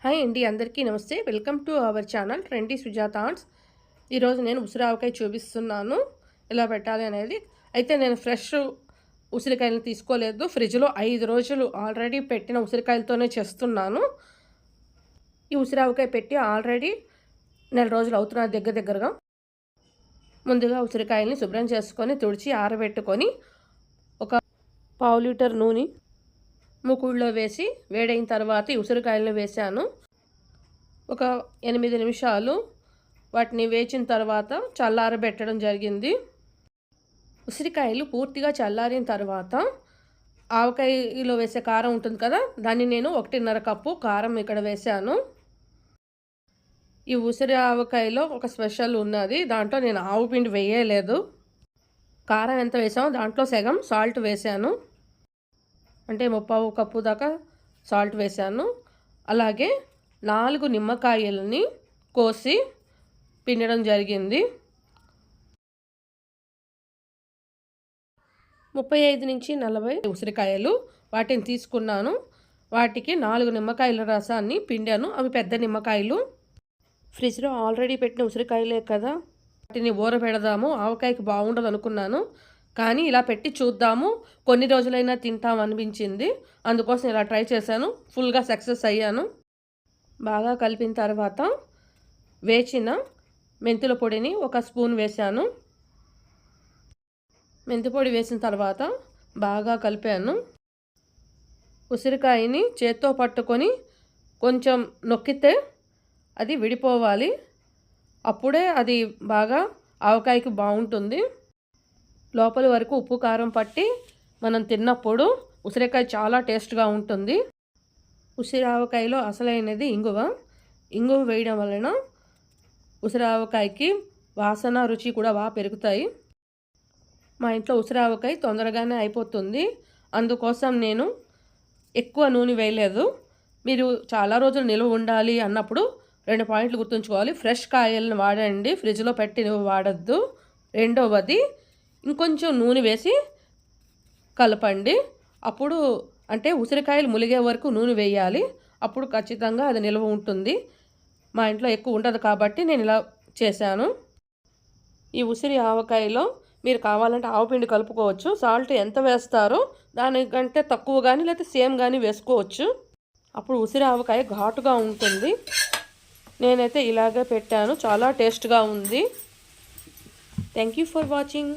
Hi అండి, అందరికీ నమస్తే. Welcome to our channel trendy Sujatha arts. ఈరోజు నేను ఉసిరావకాయ చూపిస్తున్నాను ఎలా పెట్టాలి అనేది. అయితే నేను ఫ్రెష్ ఉసిరికాయలను తీసుకోలేదు, ఫ్రిడ్జ్లో 5 రోజులు ఆల్రెడీ పెట్టిన ఉసిరికాయలతోనే చేస్తున్నాను. ఈ ఉసిరావకాయ పెట్టి ఆల్రెడీ నెల రోజులు అవుతున్నది దగ్గరగా. ముందుగా ఉసిరికాయల్ని శుభ్రం చేసుకొని తుడిచి ఆరబెట్టుకొని ఒక 1/2 లీటర్ నూనె మూకుడులో వేసి వేడైన తర్వాత ఈ ఉసిరికాయలను వేసాను. ఒక 8 నిమిషాలు వాటిని వేచిన తర్వాత చల్లారబెట్టడం జరిగింది. ఉసిరికాయలు పూర్తిగా చల్లారిన తర్వాత ఆవకాయలో వేసే కారం ఉంటుంది కదా, దాన్ని నేను 1.5 కప్పు కారం ఇక్కడ వేశాను. ఈ ఉసిరి ఆవకాయలో ఒక స్పెషల్ ఉన్నది, దాంట్లో నేను ఆవు పిండి వేయలేదు. కారం ఎంత వేసామో దాంట్లో సగం సాల్ట్ వేశాను, అంటే 3/4 కప్పు దాకా సాల్ట్ వేశాను. అలాగే 4 నిమ్మకాయలని కోసి పిండడం జరిగింది. 35 నుంచి 40 ఉసిరికాయలు వాటిని తీసుకున్నాను. వాటికి 4 నిమ్మకాయల రసాన్ని పిండాను. అవి పెద్ద నిమ్మకాయలు. ఫ్రిడ్జ్లో ఆల్రెడీ పెట్టిన ఉసిరికాయలే కదా, వాటిని ఊరబెడదాము, ఆవకాయకి బాగుండదు అనుకున్నాను. కానీ ఇలా పెట్టి చూద్దాము, కొన్ని రోజులైనా తింటాం అనిపించింది. అందుకోసం ఇలా ట్రై చేశాను. ఫుల్గా సక్సెస్ అయ్యాను. బాగా కలిపిన తర్వాత వేచిన మెంతుల పొడిని 1 స్పూన్ వేశాను. మెంతి పొడి వేసిన తర్వాత బాగా కలిపాను. ఉసిరికాయని చేత్తో పట్టుకొని కొంచెం నొక్కితే అది విడిపోవాలి. అప్పుడే అది బాగా ఆవకాయకి బాగుంటుంది. లోపలి వరకు ఉప్పు కారం పట్టి మనం తిన్నప్పుడు ఉసిరికాయ చాలా టేస్ట్గా ఉంటుంది. ఉసిరావకాయలో అసలైనది ఇంగువ వేయడం వలన ఉసిరావకాయకి వాసన రుచి కూడా బాగా పెరుగుతాయి. మా ఇంట్లో ఉసిరావకాయ తొందరగానే అయిపోతుంది, అందుకోసం నేను ఎక్కువ నూనె వేయలేదు. మీరు చాలా రోజులు నిల్వ ఉండాలి అన్నప్పుడు 2 పాయింట్లు గుర్తుంచుకోవాలి. ఫ్రెష్ కాయలను వాడండి, ఫ్రిడ్జ్లో పెట్టి వాడద్దు. రెండవది, ఇంకొంచెం నూనె వేసి కలపండి. అప్పుడు అంటే ఉసిరికాయలు ములిగే వరకు నూనె వేయాలి, అప్పుడు ఖచ్చితంగా అది నిల్వ ఉంటుంది. మా ఇంట్లో ఎక్కువ ఉండదు కాబట్టి నేను ఇలా చేశాను. ఈ ఉసిరి ఆవకాయలో మీరు కావాలంటే ఆవపిండి కలుపుకోవచ్చు. సాల్ట్ ఎంత వేస్తారో దానికంటే తక్కువ కానీ లేకపోతే సేమ్ కానీ వేసుకోవచ్చు. అప్పుడు ఉసిరి ఆవకాయ ఘాటుగా ఉంటుంది. నేనైతే ఇలాగే పెట్టాను, చాలా టేస్ట్గా ఉంది. Thank you for watching.